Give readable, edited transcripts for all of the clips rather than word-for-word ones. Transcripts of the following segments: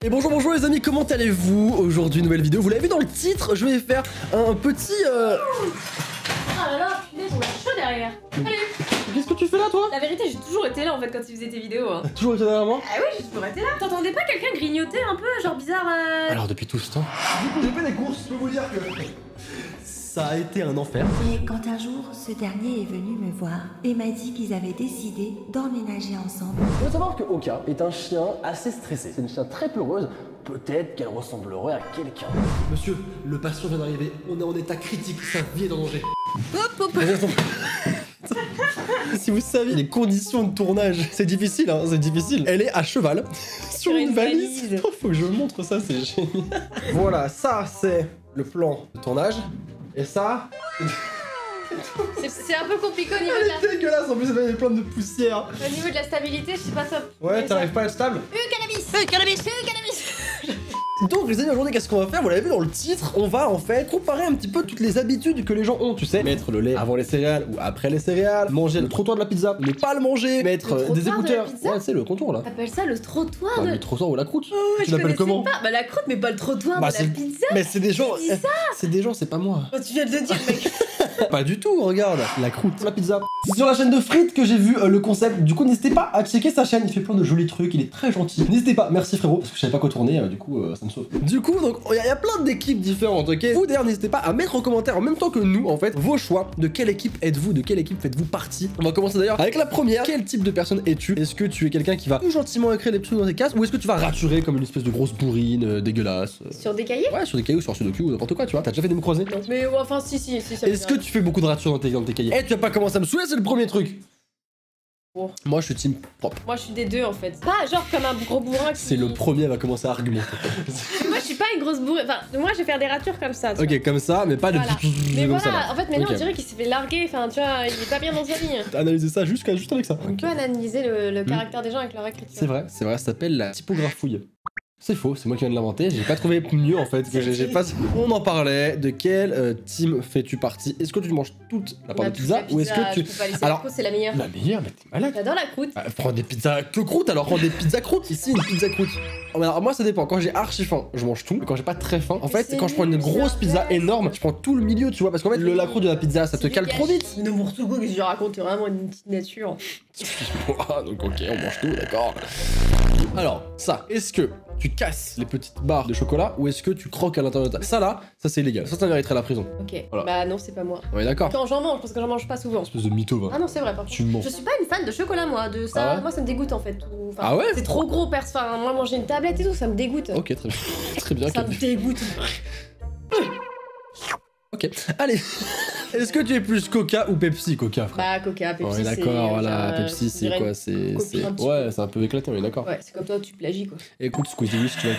Et bonjour les amis, comment allez-vous? Aujourd'hui, nouvelle vidéo, vous l'avez vu dans le titre, je vais faire un petit... Ah là là, punaise, on a chaud derrière. Salut. Qu'est-ce que tu fais là, toi? La vérité, j'ai toujours été là en fait quand tu faisais tes vidéos. Hein. Toujours été derrière moi? Ah oui, j'ai toujours été là. T'entendais pas quelqu'un grignoter un peu, genre bizarre Alors depuis tout ce temps... Du coup, j'ai fait des courses, je peux vous dire que... ça a été un enfer. Et quand un jour, ce dernier est venu me voir et m'a dit qu'ils avaient décidé d'emménager ensemble. Il faut savoir que Oka est un chien assez stressé. C'est une chien très peureuse. Peut-être qu'elle ressemblerait à quelqu'un. Monsieur, le patient vient d'arriver. On est en état critique. Sa vie est en danger. Hop hop. Si vous saviez les conditions de tournage, c'est difficile, hein, c'est difficile. Elle est à cheval sur une valise. Oh, faut que je vous montre ça, c'est génial. Voilà, ça c'est le plan de tournage. Et ça... C'est un peu compliqué au niveau de la... Elle est dégueulasse, en plus elle avait plein de poussière. Au niveau de la stabilité, je sais pas top. Ouais, t'arrives pas à être stable. Cannabis cannabis Donc les amis, aujourd'hui qu'est-ce qu'on va faire? Vous l'avez vu dans le titre, on va en fait comparer un petit peu toutes les habitudes que les gens ont, tu sais. Mettre le lait avant les céréales ou après les céréales, manger le trottoir de la pizza, ne pas le manger, mettre des écouteurs. Ouais, c'est le contour là. T'appelles ça le trottoir de... Le trottoir ou la croûte. Oh, tu l'appelles comment? Pas. Bah la croûte, mais pas le trottoir de la pizza. Mais c'est des gens... C'est des gens, c'est pas moi. Oh, tu viens de le dire, mec. Pas du tout, regarde. La croûte, la pizza. C'est sur la chaîne de Frites que j'ai vu le concept. Du coup, n'hésitez pas à checker sa chaîne. Il fait plein de jolis trucs, il est très gentil. N'hésitez pas, merci frérot, parce que je savais pas quoi tourner, du coup, ça me sauve. Du coup, donc, il y a plein d'équipes différentes, ok? Vous d'ailleurs, n'hésitez pas à mettre en commentaire en même temps que nous, en fait, vos choix. De quelle équipe êtes-vous? De quelle équipe faites-vous partie? On va commencer d'ailleurs avec la première. Quel type de personne es-tu? Est-ce que tu es quelqu'un qui va tout gentiment écrire des trucs dans tes cases, ou est-ce que tu vas raturer comme une espèce de grosse bourrine dégueulasse? Sur des cahiers? Ouais, sur des cahiers ou sur Sudoku ou n'importe quoi, tu vois. T'as déjà fait des mots croisés? Non, mais ouais, enfin, si. Est-ce que tu fais beaucoup de ratures dans tes cahiers? Eh, tu vas pas commencer à me saouler, c'est le premier truc. Oh. Moi je suis team propre. Moi je suis des deux en fait. Pas genre comme un gros bourrin qui... C'est le premier à va commencer à argumenter. Moi je suis pas une grosse bourrine. Enfin, moi je vais faire des ratures comme ça. Ok, comme ça, mais pas de... Voilà. Mais comme voilà, ça, en fait maintenant on dirait qu'il s'est fait larguer. Enfin, tu vois, il est pas bien dans sa vie. T'as analysé ça juste avec ça. On peut analyser le caractère des gens avec leur écriture. C'est vrai, ça s'appelle la typographouille. C'est faux, c'est moi qui viens de l'inventer, j'ai pas trouvé mieux en fait, que j'ai pas... On en parlait, de quel team fais-tu partie? Est-ce que tu manges toute la part de pizza ou est-ce que tu... Alors, la croûte c'est la meilleure. La meilleure, mais t'es malade. J'adore la croûte. Prends des pizzas que croûte alors, prends des pizzas croûtes, ici une pizza croûte. Alors moi ça dépend, quand j'ai archi faim, je mange tout, mais quand j'ai pas très faim, en fait, quand je prends une grosse pizza énorme, je prends tout le milieu, tu vois, parce qu'en fait, la croûte de la pizza, ça te cale trop vite. N'importe quoi, qu'est-ce que je raconte, vraiment une petite nature. Excuse-moi, donc ok, on mange tout, d'accord. Alors, ça, est-ce que tu casses les petites barres de chocolat ou est-ce que tu croques à l'intérieur de ta... Ça là, ça c'est illégal, ça mériterait la prison. Ok, voilà. Bah non, c'est pas moi. On est d'accord. Quand j'en mange, parce que j'en mange pas souvent. Espèce de mytho, va. Ah non, c'est vrai, par contre. Tu mens. Je suis pas une fan de chocolat, moi, de ça. Ah ouais, moi, ça me dégoûte en fait. Enfin, ah ouais? C'est trop gros, enfin, moi, manger une tablette et tout, ça me dégoûte. Ok, très bien. Très bien. Ça me dégoûte. Ok, allez. Est-ce que tu es plus Coca ou Pepsi? Coca, frère. Bah, Coca, Pepsi. On est d'accord, voilà. Pepsi, c'est quoi? C'est. Ouais, c'est un peu éclaté, on est d'accord. Ouais, c'est comme toi, tu plagies quoi. Écoute, Squeezie Wish, tu vas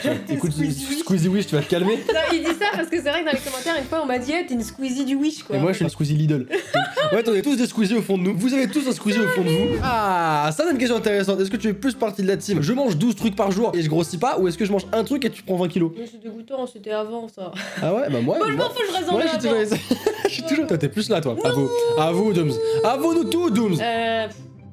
Squeezie Wish, tu vas te calmer. Non, il dit ça parce que c'est vrai que dans les commentaires, une fois, on m'a dit, hey, t'es une Squeezie du Wish quoi. Et moi, je suis une Squeezie Lidl. Ouais, on est tous des Squeezie au fond de nous. Vous avez tous un Squeezie au fond de vous. Ah, ça, c'est une question intéressante. Est-ce que tu es plus partie de la team? Je mange 12 trucs par jour et je grossis pas, ou est-ce que je mange un truc et tu prends 20 kilos? Mais c'est dégoûtant, c'était avant ça. Ah ouais, bah moi. Moi, je m'en fous, je reste en ouais, je suis toujours. Toi, t'es plus là, toi. À vous, Dooms. À vous, nous tous, Dooms.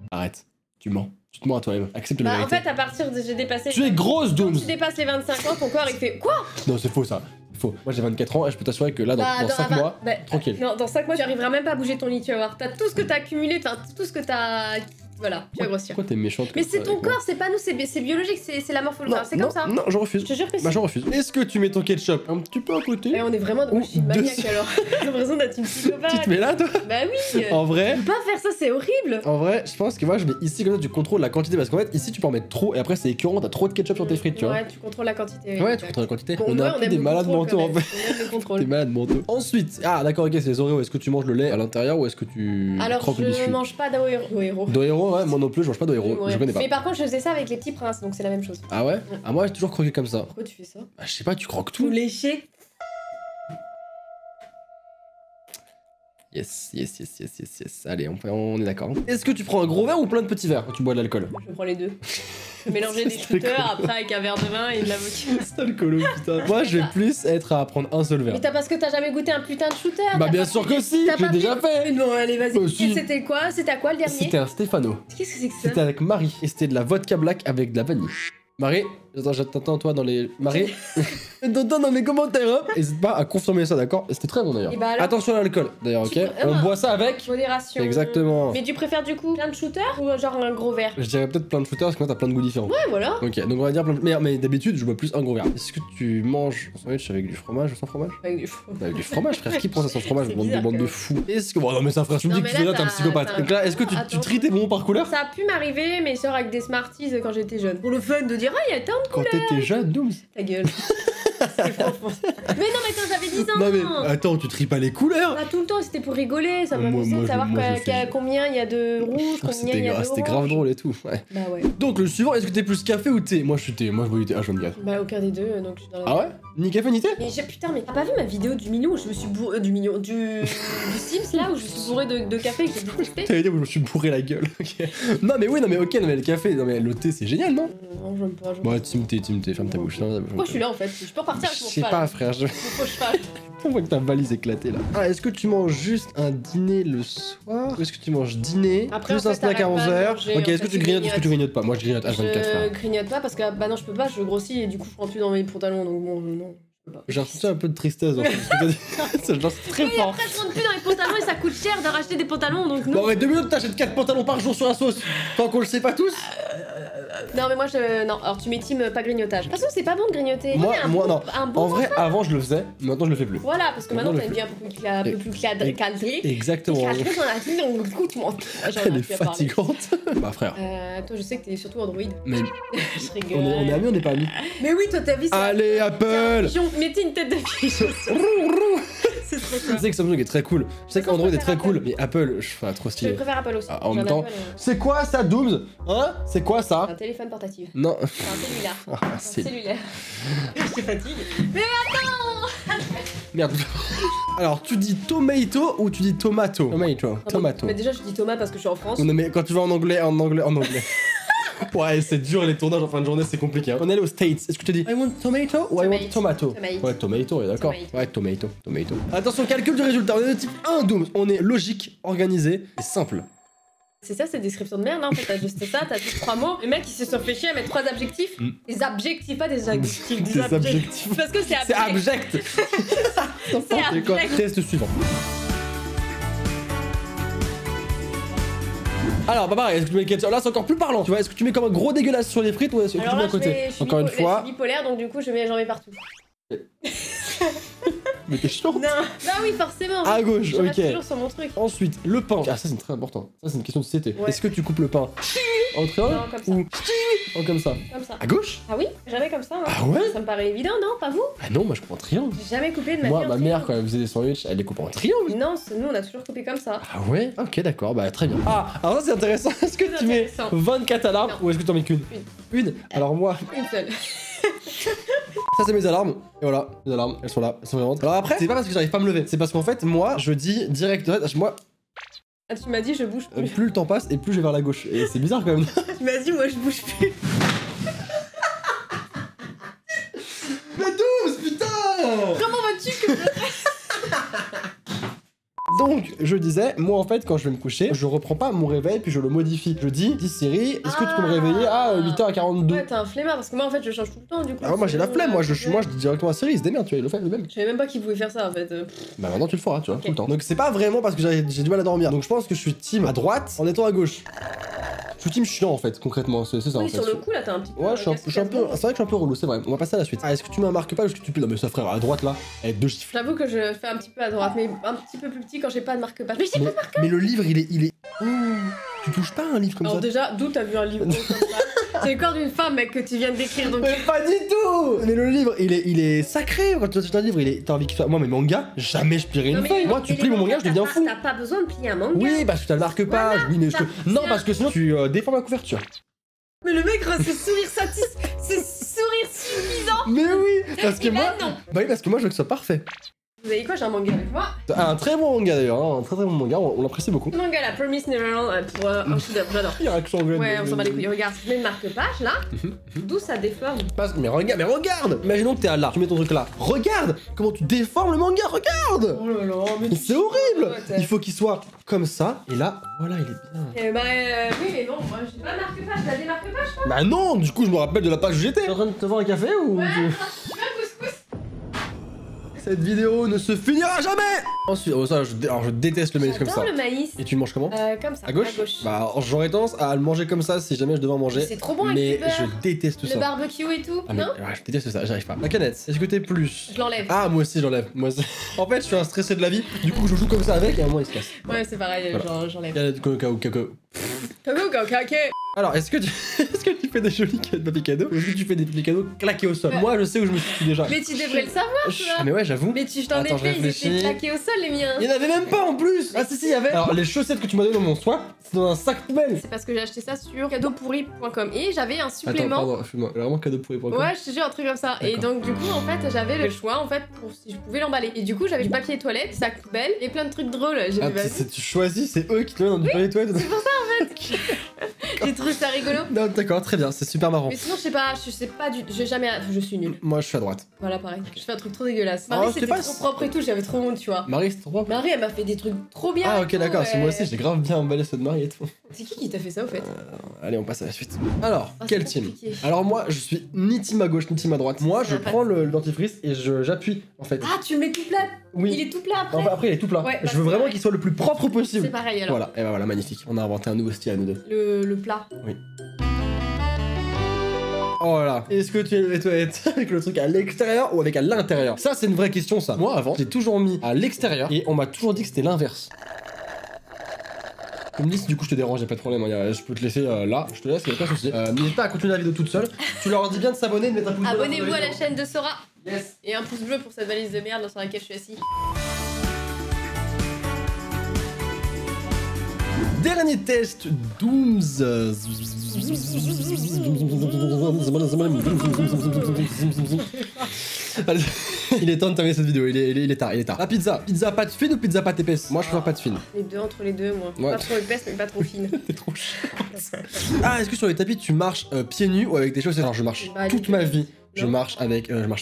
Arrête. Tu mens. Tu te mens à toi-même. Accepte la vérité. En fait, à partir de. J'ai dépassé. Tu es grosse, Dooms. Quand tu dépasses les 25 ans, ton corps il fait. Quoi? Non, c'est faux ça. Faux. Moi j'ai 24 ans et je peux t'assurer que là, dans 5 mois, tranquille. Non, dans 5 mois, tu arriveras même pas à bouger ton lit, tu vas voir. T'as tout ce que t'as accumulé, t'as tout ce que t'as. Voilà, tu vas grossir. Pourquoi t'es méchante? Mais c'est ton corps, c'est pas nous, c'est biologique, c'est la morphologie. C'est comme ça. Non, je refuse. Je te jure que c'est. Bah, je refuse. Est-ce que tu mets ton ketchup un petit peu à côté? Et on est vraiment dans une maniaque alors. J'ai l'impression d'être une psychopathe. Tu te mets là, toi? Bah oui. En vrai. Tu peux pas faire ça, c'est horrible. En vrai, je pense que moi je mets ici comme ça, tu contrôles la quantité parce qu'en fait, ici tu peux en mettre trop et après c'est écœurant, t'as trop de ketchup sur tes frites, tu vois. Ouais, tu contrôles la quantité. Ouais, tu contrôles la quantité. Bon, on a un peu des malades mentaux en fait. Des malades mentaux. Ensuite, ah d'accord, ok, c'est les Oreos. Est-ce que tu manges le lait à l'intérieur ou est-ce que tu croques le biscuit? Alors, je mange pas d'Oreos. D'Oreos, ouais, moi non plus, je mange pas d'Oreos. Je connais pas. Mais par contre, je faisais ça avec les petits princes, donc c'est la même chose. Ah ouais? Ah, moi j'ai toujours croqué comme ça. Pourquoi tu fais ça? Bah, je sais pas, tu croques tout. Léché. Yes. Allez, on est d'accord. Est-ce que tu prends un gros verre ou plein de petits verres quand tu bois de l'alcool? Je prends les deux. Je vais mélanger des shooters après avec un verre de vin et de la vodka. C'est alcoolo, putain. Moi, je vais plus être à prendre un seul verre. Mais parce que t'as jamais goûté un putain de shooter? Bah, bien sûr que si, j'ai déjà fait. Non, allez, vas-y. Si. C'était quoi? C'était à quoi le dernier? C'était un Stefano. Qu'est-ce que c'est que ça? C'était avec Marie. Et c'était de la vodka black avec de la vanille. Marie, Attends, j'attends toi dans les marées. T'entends dans les commentaires, hein. N'hésite pas à confirmer ça, d'accord? C'était très bon d'ailleurs. Et bah alors, Attention à l'alcool, d'ailleurs, ok? On boit ça avec. modération. Exactement. Mais tu préfères du coup plein de shooters ou genre un gros verre? Je dirais peut-être plein de shooters parce que moi t'as plein de goûts différents. Ouais, voilà. Ok, donc on va dire plein de... Mais d'habitude, je bois plus un gros verre. Est-ce que tu manges un sandwich avec du fromage ou sans fromage? Avec du fou. Avec du fromage, frère. Qui prend ça sans fromage? C'est Bande bizarre, de quand fous. Est-ce que. Bon, non, mais ça, frère, tu me Non, dis que mais tu fais là, là, t'es un t'as- psychopathe. t'as- Donc là, est-ce que tu Attends. tries tes bonbons par couleur? Ça a pu m'arriver, mais sort avec des Smarties quand j'étais jeune. Pour le fun de dire, ah, il y a tant de Quand t'étais jeune, Dooms? ta gueule. C'est profond. Mais non, mais quand j'avais 10 ans. Non, mais attends, tu tries pas les couleurs? Pas tout le temps, c'était pour rigoler, ça Moi, m'amusait de savoir je fais- combien il y a de rouge, combien il y a de C'était orange. grave drôle et tout, ouais. Bah ouais. Donc le suivant, est-ce que t'es plus café ou thé? Moi je suis thé, moi je bois du thé H24. Bah aucun des deux, donc je suis dans la... Ah ouais? Ni café ni thé? Mais putain, mais t'as pas vu ma vidéo du million où je me suis bourré... du Sims là, où je me suis bourré de café et que j'ai détesté? T'avais dit où je me suis bourré la gueule, ok. Non mais oui, non mais ok, non mais le café, non mais le thé c'est génial, non? Non, j'aime pas, j'aime Bon, pas. team thé, ferme ta bouche. Pourquoi je suis là en fait? Je peux repartir Je avec mon sais cheval. pas frère, Mon faux cheval. On voit que ta valise éclatée là. Ah, est-ce que tu manges juste un dîner le soir? Ou est-ce que tu manges dîner Après, plus en un fait, snack à t'arrêtes pas de 11h? manger, Ok, en est-ce que fait, tu tu grignotes? Est-ce que tu grignotes. grignotes pas? Moi je grignote H24 Je frère. grignote pas parce que bah non, je peux pas, je grossis et du coup je prends plus dans mes pantalons donc bon, non. Je peux pas. J'ai ressenti un peu de tristesse dans ce que t'as dit. C'est genre c'est très Oui, fort. après je rentre plus dans mes pantalons et ça coûte cher de racheter des pantalons donc non. Bon, ouais, 2 minutes, t'achètes 4 pantalons par jour sur la sauce. Tant qu'on le sait pas tous. Non mais moi je... Non, alors tu m'estimes pas grignotage. De toute façon c'est pas bon de grignoter. Moi, Il y a un moi, bon- non. Un bon En vrai, avant je le faisais, maintenant je le fais plus. Voilà, parce que maintenant Maintenant, t'as une vie un peu plus cadrée. Exactement. Cadrée dans la vie, donc écoute-moi. Elle est fatigante. Bah frère. Toi je sais que t'es surtout Android. Mais Je rigole. on est amis, on n'est pas amis. Mais oui, toi ta vie c'est... Allez, Apple. Mettez une tête de pigeon. C'est trop Je quoi. sais que Samsung est très cool. Je sais Ça, je qu'Android est préfère très cool, Apple. mais Apple, je fais trop Je stylé. préfère Apple aussi. Ah, en J'ai même un temps. Apple, C'est quoi ça, Dooms? Hein? C'est quoi ça? un téléphone portatif. Non. C'est un cellulaire. Ah, Un c'est... cellulaire. Je fatigue. Merde. Alors, tu dis tomato ou tu dis tomato? Tomato. Mais déjà je dis Thomas parce que je suis en France. Non mais quand tu vas en anglais. Ouais, c'est dur les tournages en fin de journée, c'est compliqué. Hein. On est allé aux States. Est-ce que tu dis I want tomato ou I want tomato? Tomate. Ouais, tomato, ouais, d'accord. Tomato. Ouais, tomato. Attention, calcul du résultat. On est de type 1, Dooms. On est logique, organisé et simple. C'est ça, cette description de merde, hein. En fait, t'as juste ça, t'as juste 3 mots. Les mecs, ils se sont fait chier à mettre 3 adjectifs. Des adjectifs, pas des adjectifs. Des adjectifs. Parce que c'est C'est abject. abject. C'est quoi. abject. Test suivant. Alors, bah pareil, est-ce que tu mets le ketchup? Là, c'est encore plus parlant, tu vois. Est-ce que tu mets comme un gros dégueulasse sur les frites ou est-ce que tu Alors mets là, à côté? je suis Encore une fois. Je suis bipolaire, donc du coup, je mets j'en mets partout. Mais t'es chiant. Non, bah oui, forcément. À gauche, Je reste ok. toujours sur mon truc. Ensuite, le pain. Ah, ça, c'est très important. Ça, c'est une question de société. Ouais. Est-ce que tu coupes le pain en triangle Non, comme ça. ou comme ça? Comme ça. À gauche? Ah oui? Jamais comme ça, hein. Ah ouais? Ça me paraît évident, non? Pas vous? Ah non, moi je prends en triangle. J'ai jamais coupé de ma Moi, vie en ma mère, triangle. quand elle faisait des sandwichs, elle les coupe en triangle. Non, nous, on a toujours coupé comme ça. Ah ouais? Ok, d'accord, bah très bien. Ah, alors ça c'est intéressant. Est-ce que C'est tu mets intéressant. 24 alarmes Non. ou est-ce que tu en mets qu'une? Une. Alors moi, Une seule. ça c'est mes alarmes. Et voilà, mes alarmes, elles sont là, elles sont vivantes. Alors après, c'est pas parce que j'arrive pas à me lever, c'est parce qu'en fait, moi, je dis direct, moi, Ah, tu m'as dit, je bouge plus. plus le temps passe et plus je vais vers la gauche. Et c'est bizarre quand même. Tu m'as dit, moi, je bouge plus. Mais 12, putain! Comment vas-tu que... Donc, je disais, moi en fait, quand je vais me coucher, je reprends pas mon réveil puis je le modifie. Je dis Siri, est-ce que tu peux me réveiller à 8h42? Ouais, t'es un flemmard, parce que moi, en fait, je change tout le temps, du coup. Ah, moi j'ai la flemme, moi je dis directement à Siri, il se démerde, tu vois, il le fait lui-même. Je savais même pas qu'il pouvait faire ça, en fait. Bah maintenant tu le feras, tu vois, Ok. tout le temps. Donc c'est pas vraiment parce que j'ai du mal à dormir. Donc je pense que je suis team à droite en étant à gauche. Je suis team chiant en fait, concrètement, c'est ça en Oui, fait. sur le coup, là, t'es un petit peu... Ouais, je suis un peu. C'est vrai que je suis un peu relou, c'est vrai. On va passer à la suite. Ah, est-ce que tu me marques pas ou est-ce que tu piles? Non, mais ça, frère, à droite là, avec 2 chiffres. J'avoue que je fais un petit peu à droite, mais un petit peu plus petit quand j'ai pas de marque-page. Mais j'ai pas de marque. Mais le livre, il est. Oh, tu touches pas un livre comme Alors ça? déjà, d'où t'as vu un livre comme ça? C'est le corps d'une femme, mec, que tu viens de décrire, donc... Mais pas du tout! Mais le livre, il est sacré quand tu achètes un livre, t'as envie qu'il soit. Moi, mes mangas, jamais je plierai Non, une mais feuille. les- Moi, tu mais plies les mon manga, je deviens mangas, fou. T'as pas besoin de plier un manga. Oui, parce que t'as le marque-page. Voilà, Oui, mais je te. ça, Non, c'est parce que sinon, tu déformes la couverture. Mais le mec, ce sourire ce sourire suffisant. Mais oui, parce que Et moi. là, non. Bah oui, parce que moi, je veux que ce soit parfait. Vous avez quoi? J'ai un manga avec moi. Un très bon manga d'ailleurs, hein, un très bon manga, on l'apprécie beaucoup. Le manga, la Promise Neverland, pour un chef-d'œuvre, j'adore. Il y a un accent anglais. Ouais, on s'en bat les couilles. Regarde, je mets une marque-page là. D'où ça déforme? Mais regarde. Imaginons que t'es à là, tu mets ton truc là. Regarde comment tu déformes le manga, regarde. Oh là là, mais c'est horrible. Il faut qu'il soit comme ça, et là, voilà, il est bien. Oui, mais bon, moi j'ai pas de marque-page, t'as des marque-pages toi? Bah non, du coup je me rappelle de la page où j'étais. T'es en train de te vendre un café ou... Ouais, couscous. Cette vidéo ne se finira jamais. Ensuite, ça, alors je déteste le maïs comme ça. J'adore le maïs. Et tu le manges comment? Comme ça, à gauche. Bah j'aurais tendance à le manger comme ça si jamais je devais en manger. C'est trop bon avec mais du beurre. je déteste ça. Le barbecue et tout, ah, mais, non? ouais, je déteste ça, j'arrive pas. La canette, est-ce que t'es plus? Je l'enlève. Ah moi aussi j'enlève. En fait je suis un stressé de la vie, du coup je joue comme ça avec et à un moment il se casse. Ouais, c'est pareil, Voilà. j'enlève. Canette, coca. Coco. Alors, est-ce que tu fais des jolis papiers cadeaux ou est-ce que tu fais des papiers cadeaux claqués au sol? Ouais. Moi, je sais où je me situe déjà. Mais tu devrais le savoir, tu vois. Mais ouais, j'avoue. Mais je t'en ai Attends, je fait, ils réfléchis. étaient claqués au sol, les miens. Il y en avait même pas en plus. Ah si, il y avait. Alors, les chaussettes que tu m'as donné dans mon soin, c'est dans un sac poubelle. C'est parce que j'ai acheté ça sur cadeaupourri.com et j'avais un Attends, supplément. pardon, excuse-moi, vraiment cadeaupourri.com. Ouais, je te jure, un truc comme ça. Et D'accord. donc, du coup, en fait, j'avais le choix, en fait, pour si je pouvais l'emballer. Et du coup, j'avais du papier toilette, sac poubelle et plein de trucs drôles. J'ai Ah, dit, vas-y. tu choisis, c'est eux qui te mettent dans du papier toilette. C'est pour ça, en fait. J'ai trouvé ça rigolo. Non, d'accord, très bien, c'est super marrant. Mais sinon, je sais pas du. Je suis nulle. Moi, je suis à droite. Voilà, pareil. Je fais un truc trop dégueulasse. Ah, Marie, c'était c'était pas- trop propre et tout, j'avais trop honte, tu vois. Marie, c'est trop propre. Marie, elle m'a fait des trucs trop bien. Ah, et ok, tout, d'accord, c'est moi aussi, j'ai grave bien emballé ceux de Marie et tout. C'est qui t'a fait ça, au fait? Allez, on passe à la suite. Alors, Ah, quel c'est team? compliqué. Alors, moi, je suis ni team à gauche, ni team à droite. Moi, je Ça va prends le dentifrice et j'appuie, en fait. Ah, tu le mets tout plat. Oui. Il est tout plat après. Enfin, après, il est tout plat. Ouais, bah, je veux c'est vraiment pareil. qu'il soit le plus propre C'est possible. pareil alors. Voilà, et bah voilà, magnifique. On a inventé un nouveau style à nous deux. Le plat. Oh là là. Est-ce que tu es les toilettes avec le truc à l'extérieur ou avec à l'intérieur? Ça, c'est une vraie question, ça. Moi, avant, j'ai toujours mis à l'extérieur et on m'a toujours dit que c'était l'inverse. Tu me dis si du coup je te dérange, y'a pas de problème, hein, je peux te laisser là, je te laisse, y'a pas de soucis. N'hésite pas à continuer la vidéo toute seule. Tu leur dis bien de s'abonner, de mettre un pouce bleu. Abonnez-vous à la chaîne de Sora. Yes. Et un pouce bleu pour cette valise de merde sur laquelle je suis assis. Dernier test, Dooms. Allez, il est temps de terminer cette vidéo, il est tard. La pizza pâte fine ou pizza pâte épaisse? Moi je préfère pâte fine. Les deux, entre les deux, moi. Ouais. Pas trop épaisse, mais pas trop fine. T'es trop chiant. Ah, est-ce que sur les tapis tu marches pieds nus ou avec des chaussettes? Alors je marche Bah, toute du ma tout. vie, je Non. marche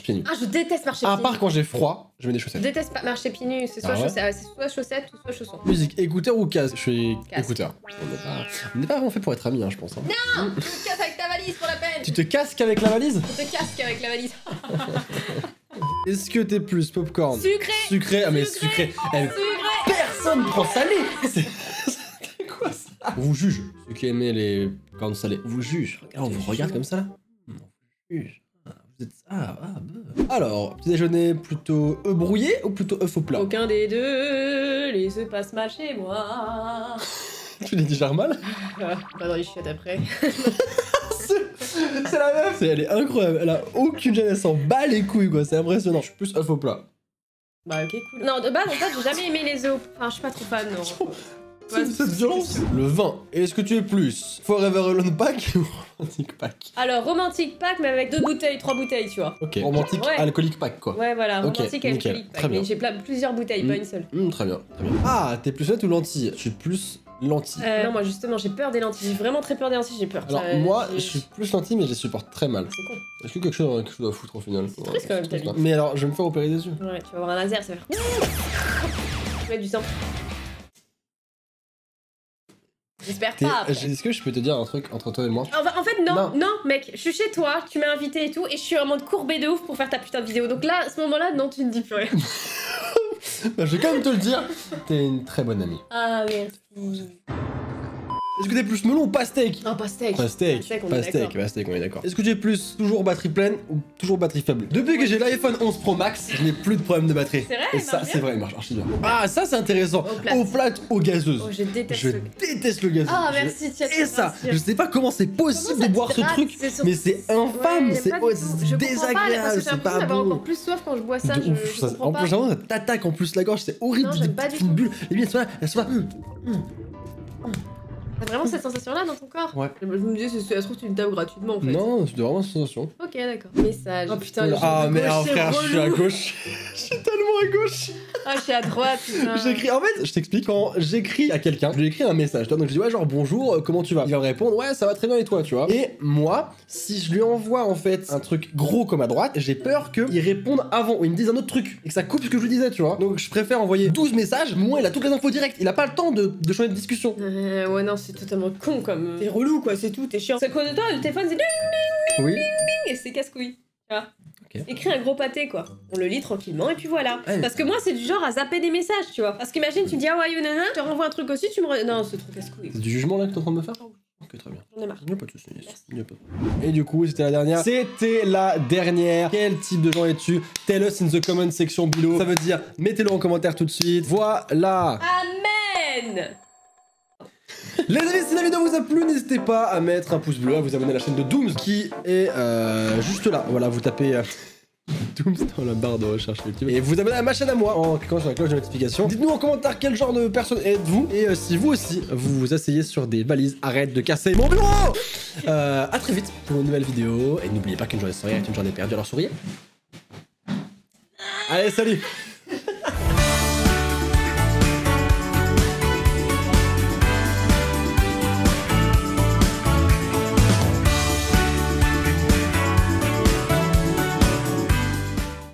pieds nus. Ah, je déteste marcher À pieds part nus. quand j'ai froid, je mets des Je chaussettes. déteste pas marcher pieds nus. C'est soit, Ah ouais chaussettes ou soit chaussons. Musique, écouteur ou casque? Je suis Casque. écouteur. On n'est pas vraiment fait pour être amis, hein, je pense. Hein. Tu te casses avec ta valise pour la peine. Tu te casques avec la valise? Tu te casques avec la valise. Est-ce que t'es plus popcorn? Sucré. Sucré, ah mais sucré. Eh, Sucré. personne prend salé. C'est quoi ça? On vous juge. Ceux qui aimaient les cornes salées, on vous juge. Regarde, on vous regarde comme ça là. On vous juge. Ah, vous êtes... Alors, petit déjeuner plutôt œuf brouillé ou plutôt œuf au plat? Aucun des deux, les œufs passent mal chez moi. Tu l'as déjà mal? Pas dans les chiottes après. C'est la meuf. Elle est incroyable. Elle a aucune gêne. Elle s'en bat les couilles quoi. C'est impressionnant. Je suis plus œuf au plat. Bah ok cool. Non de base en fait j'ai jamais aimé les œufs. Enfin je suis pas trop fan non. Ouais, Cette violence. Le vin. Est-ce que tu es plus Forever Alone Pack ou Romantic Pack? Alors romantique pack mais avec 2 bouteilles, 3 bouteilles tu vois. Ok. Romantique Ouais. alcoolique pack quoi. Ouais voilà, Ok, romantique et nickel. alcoolique Très pack. bien. Mais j'ai plusieurs bouteilles, pas une seule. Très bien, très bien. Ah, t'es plus net ou lentille? Je suis plus lentille. Non moi justement j'ai peur des lentilles. J'ai vraiment très peur des lentilles, j'ai peur. Alors moi, je suis plus lentille mais je les supporte très mal. C'est con. Est-ce que quelque chose doit foutre au final? C'est triste quand même, ta vie. Mais alors, je vais me faire opérer des yeux. Ouais tu vas avoir un laser ça va faire. Tu mets du sang. J'espère pas. Après. Est-ce que je peux te dire un truc entre toi et moi? En fait non, Non. non mec, je suis chez toi, tu m'as invité et tout, et je suis en mode courbé de ouf pour faire ta putain de vidéo. Donc là, à ce moment-là, non, tu ne dis plus rien. Bah, je vais quand même te le dire, t'es une très bonne amie. Ah merci. Est-ce que t'es plus melon ou pastèque? Non, pastèque. Pastèque, pastèque, on est d'accord. Est-ce que tu es plus toujours batterie pleine ou toujours batterie faible? Depuis que j'ai l'iPhone 11 Pro Max, je n'ai plus de problème de batterie. C'est vrai, Et il ça, marche c'est vrai, il marche archi bien. Ah, ça c'est intéressant. Au Au flat, aux gazeuses. Oh, je déteste Je le... déteste le gazeux. Ah, merci, tu as Et ça, rassure. je sais pas comment c'est possible Comment ça de boire ce t'hydrate, truc, c'est surtout- mais c'est infâme, Ouais, c'est pas du tout. Je comprends pas, parce désagréable, que j'ai c'est l'impression pas d'avoir beau. encore plus soif quand je bois ça, De je ouf, ça- comprends en pas. plus, vraiment, ça t'attaque en plus la gorge, c'est horrible, Non, des j'aime pas petites du tout. bulles. Les billes, elles sont là. T'as vraiment cette sensation-là dans ton corps? Ouais. Je me disais, ça se trouve, tu me tapes gratuitement en fait. Non, c'est vraiment une sensation. Ok, d'accord. Message. Oh putain, Ah, mais gauche, ah, c'est frère, je suis à relou. gauche. Je suis tellement à gauche. Ah, je suis à droite, putain. J'écris, en fait, je t'explique, quand j'écris à quelqu'un, je lui écris un message, tu vois, donc je dis ouais genre bonjour, comment tu vas? Il va me répondre ouais ça va très bien et toi, tu vois. Et moi, si je lui envoie en fait un truc gros comme à droite, j'ai peur qu'il réponde avant ou il me dise un autre truc et que ça coupe ce que je lui disais, tu vois. Donc je préfère envoyer 12 messages, moi il a toutes les infos directes, il a pas le temps de changer de discussion. Ouais, non, c'est totalement con comme. T'es relou quoi, c'est tout, t'es chiant. C'est à cause de toi, le téléphone c'est ding ding Oui. ding ding et c'est casse-couille. Tu vois. Okay. Écris un gros pâté quoi. On le lit tranquillement et puis voilà. Ouais. Parce que moi c'est du genre à zapper des messages, tu vois. Parce qu'imagine tu me dis ah ouais nana, je te renvoie un truc aussi, tu me non c'est trop casse-couille. C'est du jugement là que t'es en train de me faire? Ok, très bien. J'en ai marre. Il n'y a pas de soucis. Et du coup, c'était la dernière. C'était la dernière. Quel type de gens es-tu? Tell us in the comment section below. Ça veut dire, mettez-le en commentaire tout de suite. Voilà. Amen. Les amis, si la vidéo vous a plu, n'hésitez pas à mettre un pouce bleu, à vous abonner à la chaîne de Dooms qui est juste là. Voilà, vous tapez Dooms dans la barre de recherche YouTube. Et vous abonnez à ma chaîne à moi en cliquant sur la cloche de notification. Dites-nous en commentaire quel genre de personne êtes-vous et si vous aussi vous vous asseyez sur des valises. Arrête de casser mon bureau. À très vite pour une nouvelle vidéo. Et n'oubliez pas qu'une journée sans rire est une journée perdue, alors souriez. Allez, salut.